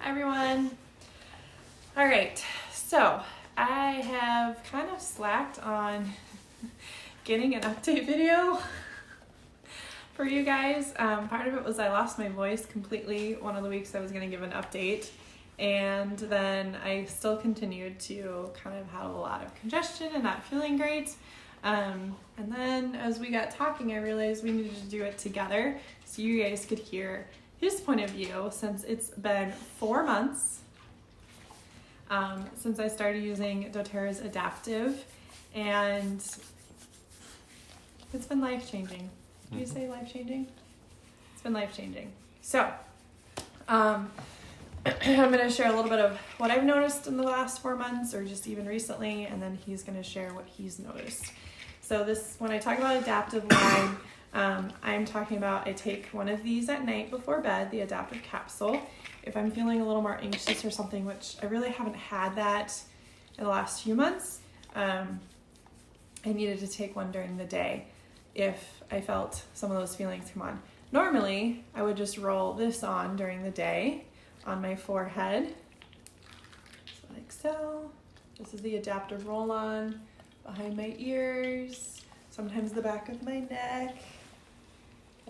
everyone. All right, so I have kind of slacked on getting an update video for you guys. Part of it was I lost my voice completely one of the weeks I was going to give an update, and then I still continued to kind of have a lot of congestion and not feeling great. And then as we got talking, I realized we needed to do it together so you guys could hear his point of view, since it's been 4 months since I started using doTERRA's Adaptiv, and it's been life-changing. Do you say life-changing? It's been life-changing. So, I'm going to share a little bit of what I've noticed in the last 4 months, or just even recently, and then he's going to share what he's noticed. So when I talk about Adaptiv line, I'm talking about I take one of these at night before bed, the Adaptiv capsule. If I'm feeling a little more anxious or something, which I really haven't had that in the last few months, I needed to take one during the day if I felt some of those feelings come on. Normally, I would just roll this on during the day on my forehead, so like so. This is the Adaptiv roll-on behind my ears, sometimes the back of my neck.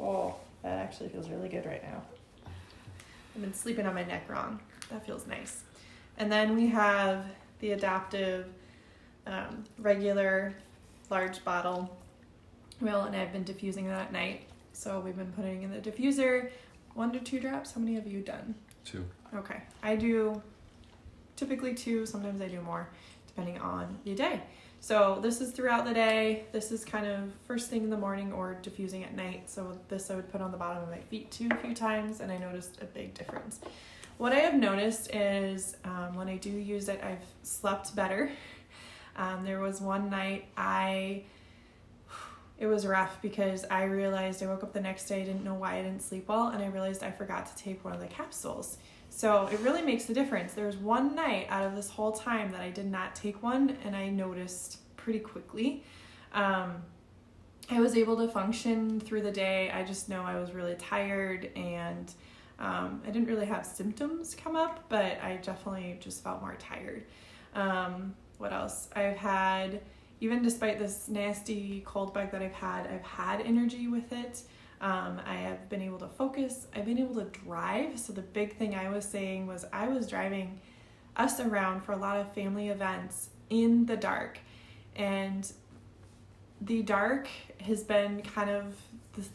Oh, that actually feels really good right now. I've been sleeping on my neck wrong. That feels nice. And then we have the Adaptiv regular large bottle oil, and I've been diffusing that at night. So we've been putting in the diffuser 1 to 2 drops. How many have you done? 2. Okay. I do typically 2. Sometimes I do more depending on the day. So this is throughout the day. This is kind of first thing in the morning or diffusing at night. So this I would put on the bottom of my feet too a few times, and I noticed a big difference. What I have noticed is when I do use it, I've slept better. There was one night it was rough because I realized I woke up the next day, I didn't know why I didn't sleep well, and I realized I forgot to take one of the capsules. So it really makes a difference. There was one night out of this whole time that I did not take one, and I noticed pretty quickly. I was able to function through the day. I just know I was really tired, and I didn't really have symptoms come up, but I definitely just felt more tired. What else? I've had, even despite this nasty cold bug that I've had energy with it. I have been able to focus. I've been able to drive. So the big thing I was saying was I was driving us around for a lot of family events in the dark. And the dark has been kind of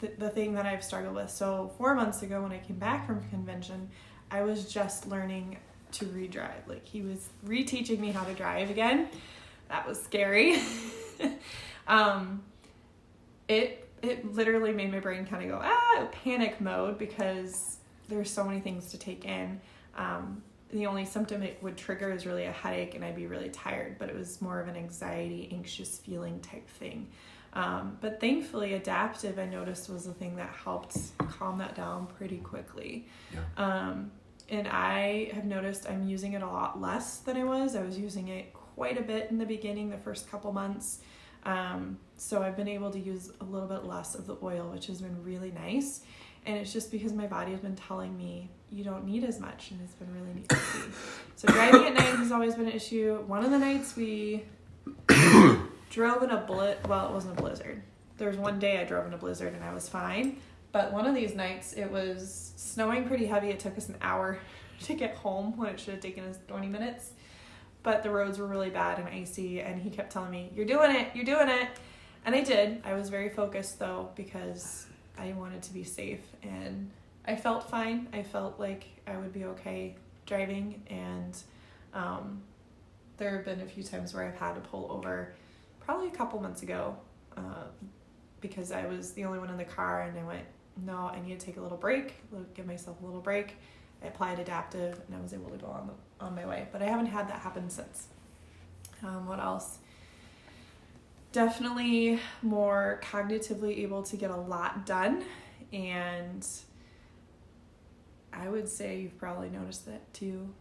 the thing that I've struggled with. So 4 months ago when I came back from convention, I was just learning to redrive. Like, he was reteaching me how to drive again. That was scary. It literally made my brain kind of go, panic mode, because there's so many things to take in. The only symptom it would trigger is really a headache, and I'd be really tired, but it was more of an anxiety, anxious feeling type thing. But thankfully, Adaptiv, I noticed, was the thing that helped calm that down pretty quickly. Yeah. And I have noticed I'm using it a lot less than I was. I was using it quite a bit in the beginning, the first couple months. So I've been able to use a little bit less of the oil, which has been really nice. And it's just because my body has been telling me you don't need as much, and it's been really neat to see. So driving at night has always been an issue. One of the nights we drove in it wasn't a blizzard. There was one day I drove in a blizzard and I was fine. But one of these nights it was snowing pretty heavy. It took us an hour to get home when it should have taken us 20 minutes. But the roads were really bad and icy, and he kept telling me, you're doing it. And I did. I was very focused though, because I wanted to be safe, and I felt fine. I felt like I would be okay driving, and there have been a few times where I've had to pull over, probably a couple months ago, because I was the only one in the car, and I went, no, I need to take a little break, give myself a little break. I applied Adaptiv, and I was able to go on my way. But I haven't had that happen since. What else? Definitely more cognitively able to get a lot done. And I would say you've probably noticed that too,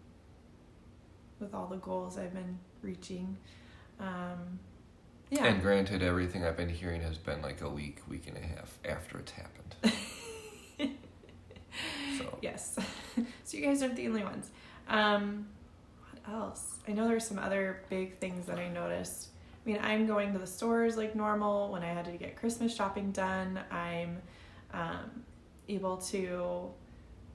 with all the goals I've been reaching. Yeah. And granted, everything I've been hearing has been like a week and a half after it's happened. So. Yes. So you guys aren't the only ones. What else? I know there's some other big things that I noticed. I mean, I'm going to the stores like normal. When I had to get Christmas shopping done, I'm able to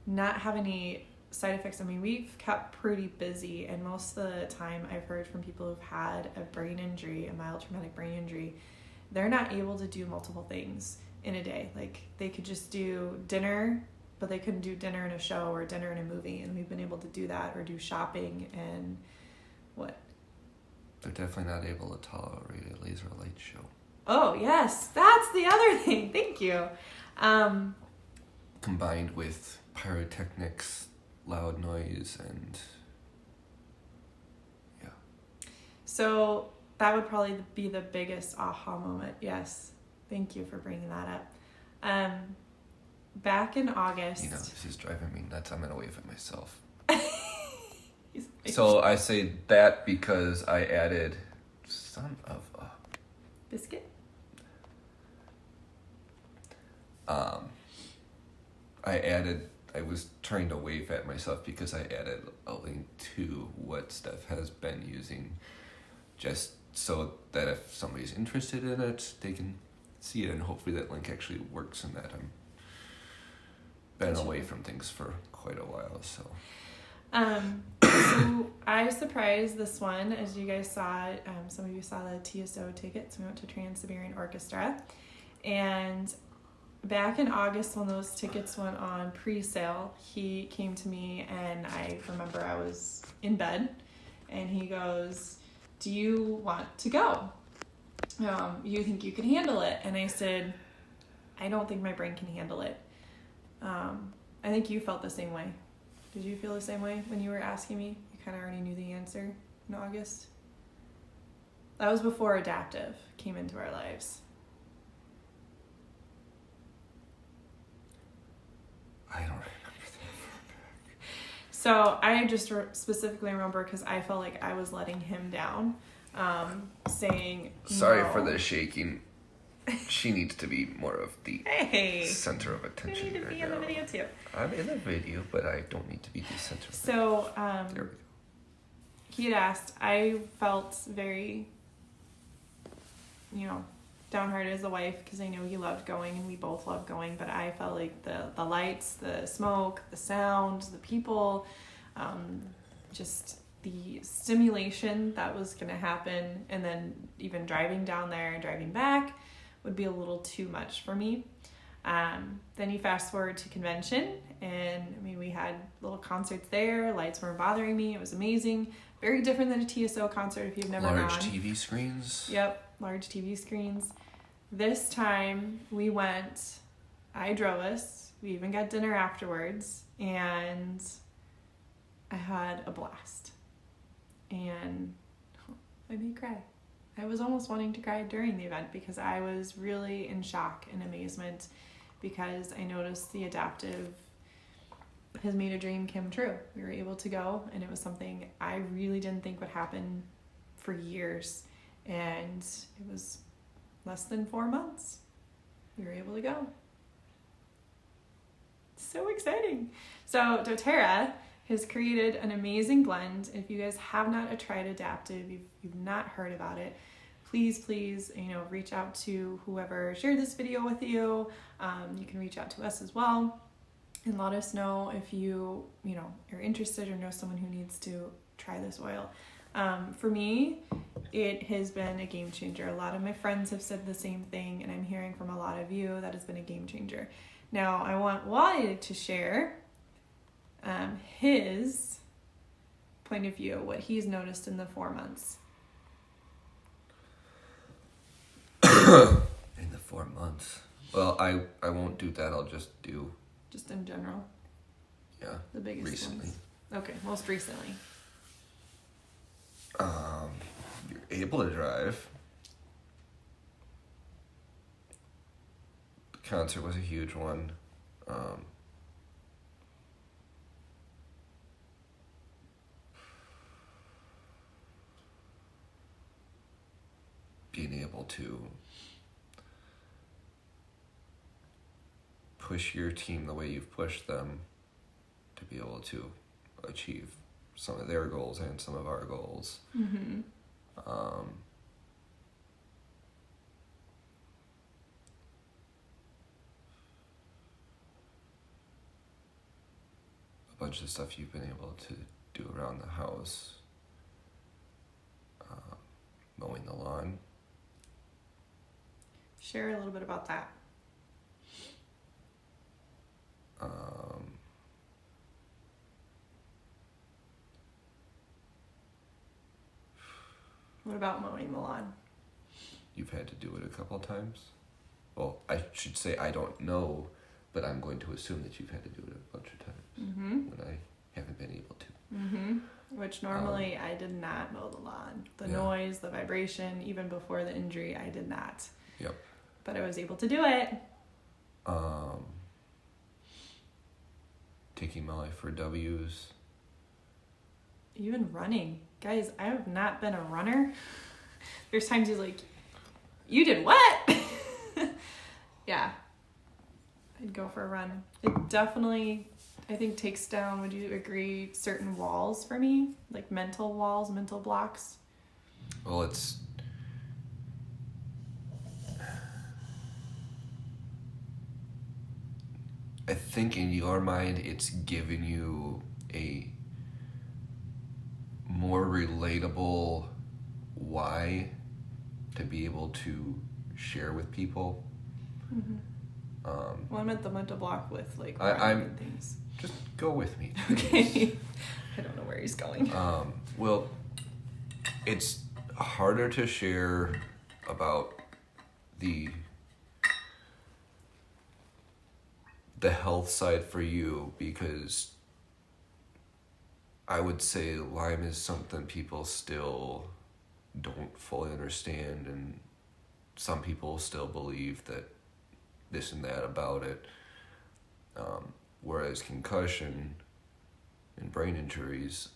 not have any side effects. I mean, we've kept pretty busy, and most of the time I've heard from people who've had a brain injury, a mild traumatic brain injury, they're not able to do multiple things in a day. Like, they could just do dinner, but they couldn't do dinner in a show or dinner in a movie, and we've been able to do that, or do shopping and what? They're definitely not able to tolerate a laser light show. Oh, yes. That's the other thing. Thank you. Combined with pyrotechnics, loud noise, and yeah. So that would probably be the biggest aha moment. Yes. Thank you for bringing that up. Back in August. You know, this is driving me nuts. I'm going to wave at myself. So I say that because I added son of a biscuit. I was trying to wave at myself because I added a link to what Steph has been using, just so that if somebody's interested in it, they can see it, and hopefully that link actually works, and that I'm been away from things for quite a while, so. So I surprised this one, as you guys saw. Some of you saw the TSO tickets. We went to Trans-Siberian Orchestra, and back in August when those tickets went on pre-sale, he came to me, and I remember I was in bed, and he goes, "Do you want to go? You think you can handle it?" And I said, "I don't think my brain can handle it." I think you felt the same way. Did you feel the same way when you were asking me? You kind of already knew the answer in August. That was before Adaptiv came into our lives. I don't remember that. So I just specifically remember because I felt like I was letting him down, saying, Sorry no. for the shaking. She needs to be more of the center of You attention. need to be in the video too. I'm in the video, but I don't need to be the center of So there we go. he had asked, I felt very, downhearted as a wife because I know he loved going and we both loved going, but I felt like the lights, the smoke, the sound, the people, just the stimulation that was going to happen, and then even driving down there and driving back would be a little too much for me. Then you fast forward to convention, and I mean, we had little concerts there. Lights weren't bothering me. It was amazing. Very different than a TSO concert if you've never gone. Large TV screens. Yep, large TV screens. This time we went, I drove us. We even got dinner afterwards, and I had a blast. And I made me cry. I was almost wanting to cry during the event because I was really in shock and amazement because I noticed the Adaptiv has made a dream come true. We were able to go, and it was something I really didn't think would happen for years. And it was less than 4 months. We were able to go. So exciting. So doTERRA has created an amazing blend. If you guys have not tried Adaptiv, you've not heard about it, please, reach out to whoever shared this video with you. You can reach out to us as well and let us know if you are interested or know someone who needs to try this oil. For me, it has been a game changer. A lot of my friends have said the same thing, and I'm hearing from a lot of you that has been a game changer. Now, I want Wally to share his point of view, what he's noticed in the 4 months. In the 4 months. Well, I won't do that. I'll just do. Just in general. Yeah. The biggest recently. ones. Okay, most recently. You're able to drive. The concert was a huge one. Being able to push your team the way you've pushed them to be able to achieve some of their goals and some of our goals. Mm-hmm. A bunch of stuff you've been able to do around the house. Mowing the lawn. Share a little bit about that. What about mowing the lawn? You've had to do it a couple of times. Well, I should say I don't know, but I'm going to assume that you've had to do it a bunch of times when I haven't been able to. Mm-hmm. Which normally I did not mow the lawn. The noise, the vibration, even before the injury, I did not. Yep. But I was able to do it. Taking my life for W's. Even running. Guys, I have not been a runner. There's times he's like, you did what? Yeah. I'd go for a run. It definitely, I think, takes down, would you agree, certain walls for me? Like mental walls, mental blocks. Well, I think in your mind, it's given you a more relatable why to be able to share with people. Mm-hmm. Well, I meant the mental block with like I'm things. Just go with me. Okay. I don't know where he's going. Well, it's harder to share about the health side for you because I would say Lyme is something people still don't fully understand, and some people still believe that this and that about it. Whereas concussion and brain injuries,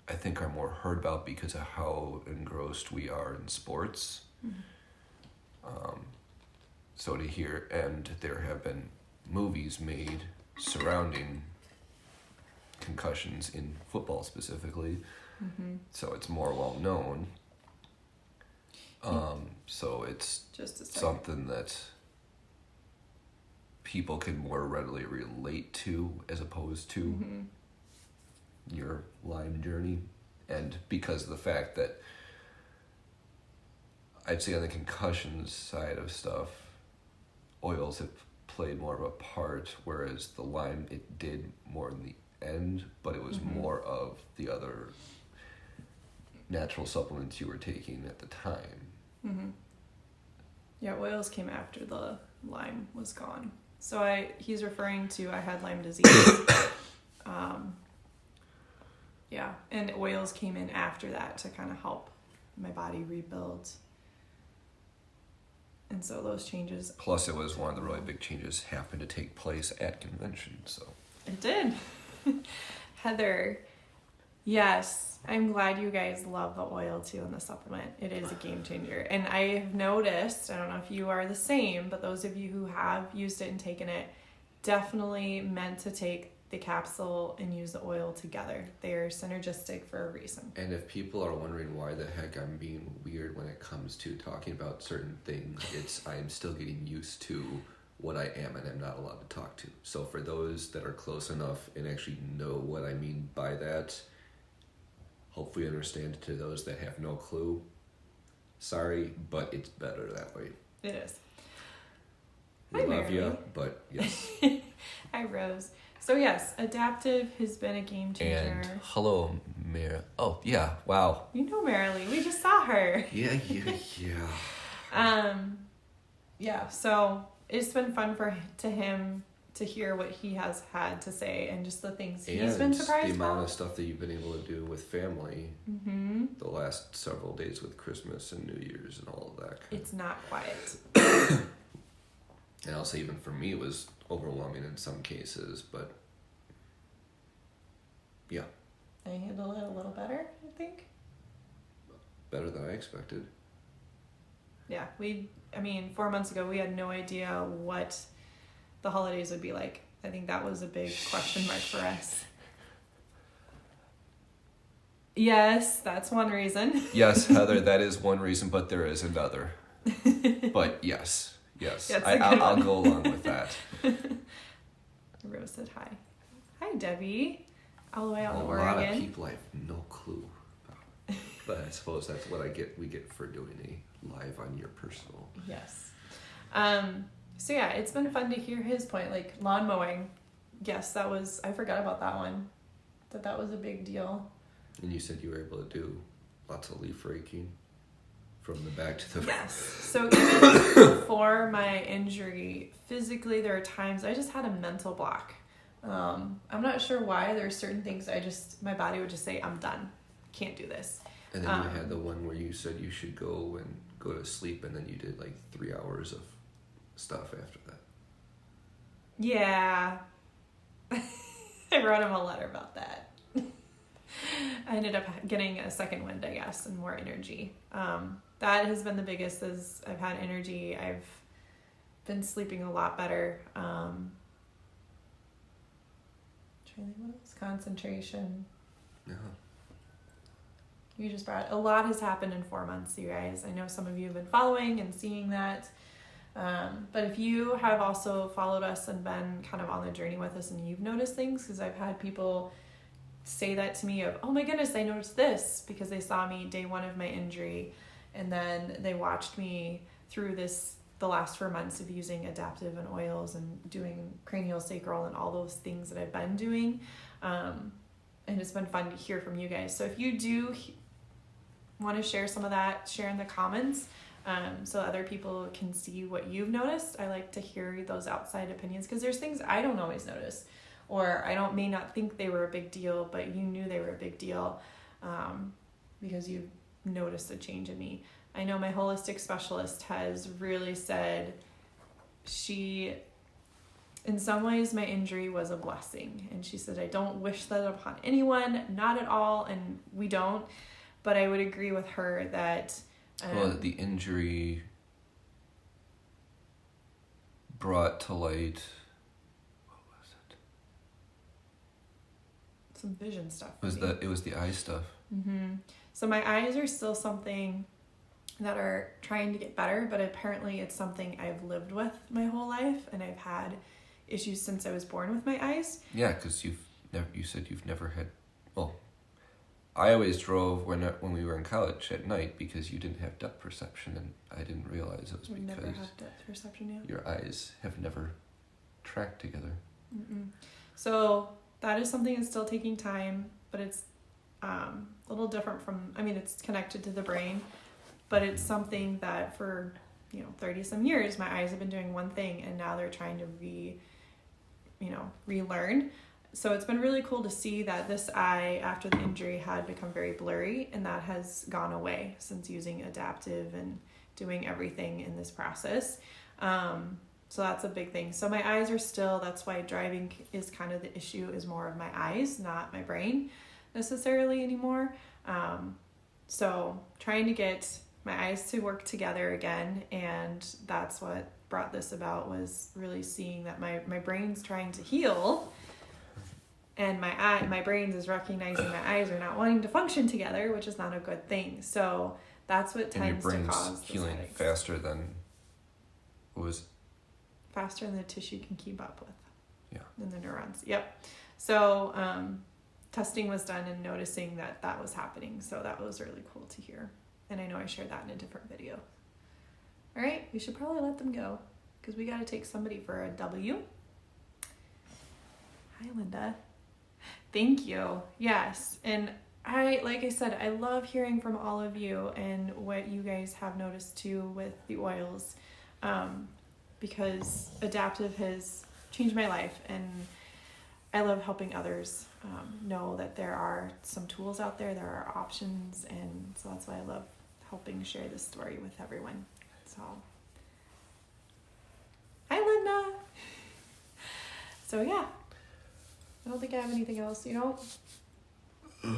I think, are more heard about because of how engrossed we are in sports. Mm-hmm. So to hear, and there have been movies made surrounding concussions in football specifically, so it's more well known. So it's just something that people can more readily relate to as opposed to your Lyme journey. And because of the fact that I'd say on the concussion side of stuff, oils have played more of a part, whereas the Lyme, it did more in the end, but it was more of the other natural supplements you were taking at the time. Yeah, oils came after the Lyme was gone. So he's referring to, I had Lyme disease. Yeah, and oils came in after that to kind of help my body rebuild. And so those changes. Plus, it was one of the really big changes happened to take place at convention, so. It did. Heather, yes, I'm glad you guys love the oil too and the supplement. It is a game changer. And I have noticed, I don't know if you are the same, but those of you who have used it and taken it, definitely meant to take the capsule and use the oil together. They are synergistic for a reason. And if people are wondering why the heck I'm being weird when it comes to talking about certain things, it's I am still getting used to what I am and I'm not allowed to talk to. So for those that are close enough and actually know what I mean by that, hopefully understand. To those that have no clue, sorry, but it's better that way. It is. We love you, but yes. Hi, Rose. So yes, Adaptiv has been a game changer. And hello, Mira. Oh, yeah, wow. You know Marilee, we just saw her. Yeah. Yeah, so it's been fun to him to hear what he has had to say and just the things he's been surprised the about. amount of stuff that you've been able to do with family the last several days with Christmas and New Year's and all of that. It's not quiet. And I'll say even for me it was overwhelming in some cases, but yeah. I handled it a little better, I think. Better than I expected. Yeah, 4 months ago we had no idea what the holidays would be like. I think that was a big question mark for us. Yes, that's one reason. Yes, Heather, that is one reason, but there is another. But yes, I'll go along with that. Rose said hi. Hi, Debbie. All the way out in A Oregon. lot of people I have no clue about. But I suppose that's what we get for doing a live on your personal. Yes. So yeah, it's been fun to hear his point, like lawn mowing. Yes, I forgot about that one. That was a big deal. And you said you were able to do lots of leaf raking from the back to the front. Yes. So even before my injury, physically there are times I just had a mental block. I'm not sure why. There are certain things my body would just say, I'm done. Can't do this. And then you had the one where you said you should go to sleep, and then you did like 3 hours of stuff after that. Yeah. I wrote him a letter about that. I ended up getting a second wind, I guess, and more energy. That has been the biggest. As I've had energy, I've been sleeping a lot better. Trying to think what else? Concentration. Yeah. You just brought a lot has happened in 4 months, you guys. I know some of you have been following and seeing that. But if you have also followed us and been kind of on the journey with us and you've noticed things, because I've had people say that to me of, oh my goodness, I noticed this, because they saw me day one of my injury, and then they watched me through the last 4 months of using Adaptiv and oils and doing cranial sacral and all those things that I've been doing. And it's been fun to hear from you guys. So if you do want to share some of that, share in the comments, so other people can see what you've noticed. I like to hear those outside opinions, because there's things I don't always notice, or I may not think they were a big deal, but you knew they were a big deal, because you noticed a change in me. I know my holistic specialist has really said in some ways my injury was a blessing, and she said, I don't wish that upon anyone, not at all, and we don't, but I would agree with her that the injury brought to light, what was it? Some vision stuff. It was the eye stuff. Mm-hmm. So my eyes are still something that are trying to get better, but apparently it's something I've lived with my whole life, and I've had issues since I was born with my eyes. Yeah, because you said you've never had. Well, I always drove when we were in college at night because you didn't have depth perception, and I didn't realize it was You've because never had depth perception yet. Your eyes have never tracked together. Mm-mm. So that is something that's still taking time, but it's a little different from. I mean, it's connected to the brain, but it's something that for 30 some years my eyes have been doing one thing, and now they're trying to relearn. So it's been really cool to see that this eye, after the injury, had become very blurry, and that has gone away since using Adaptiv and doing everything in this process. So that's a big thing. So my eyes are still, that's why driving is kind of the issue, is more of my eyes, not my brain necessarily anymore. So trying to get my eyes to work together again, and that's what brought this about, was really seeing that my brain's trying to heal, and my brain is recognizing my eyes are not wanting to function together, which is not a good thing. So that's what tends to cause the healing headaches. faster than faster than the tissue can keep up with. Yeah. And the neurons. Yep. So testing was done and noticing that was happening. So that was really cool to hear. And I know I shared that in a different video. All right, we should probably let them go, because we got to take somebody for a W. Hi, Linda. Thank you. Yes. And like I said, I love hearing from all of you and what you guys have noticed too with the oils, because Adaptiv has changed my life, and I love helping others know that there are some tools out there, there are options, and so that's why I love helping share this story with everyone. So, hi, Linda. So yeah, I don't think I have anything else. All right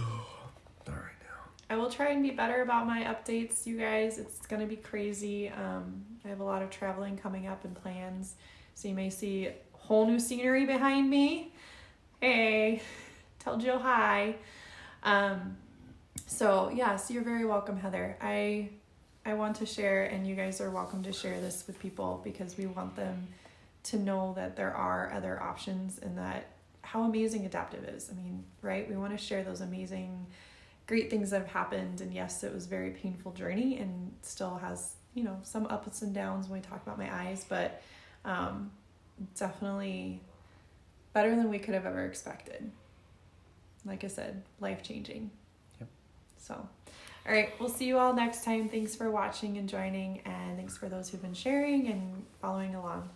now. I will try and be better about my updates, you guys. It's gonna be crazy. I have a lot of traveling coming up and plans, so you may see whole new scenery behind me. Hey, tell Jill hi. So yes, you're very welcome, Heather. I want to share, and you guys are welcome to share this with people because we want them to know that there are other options and that how amazing Adaptiv is. I mean, right? We want to share those amazing, great things that have happened. And yes, it was a very painful journey and still has, some ups and downs when we talk about my eyes, but definitely better than we could have ever expected. Like I said, life-changing. Yep. So, all right, we'll see you all next time. Thanks for watching and joining, and thanks for those who've been sharing and following along.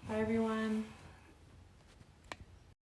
Bye, everyone.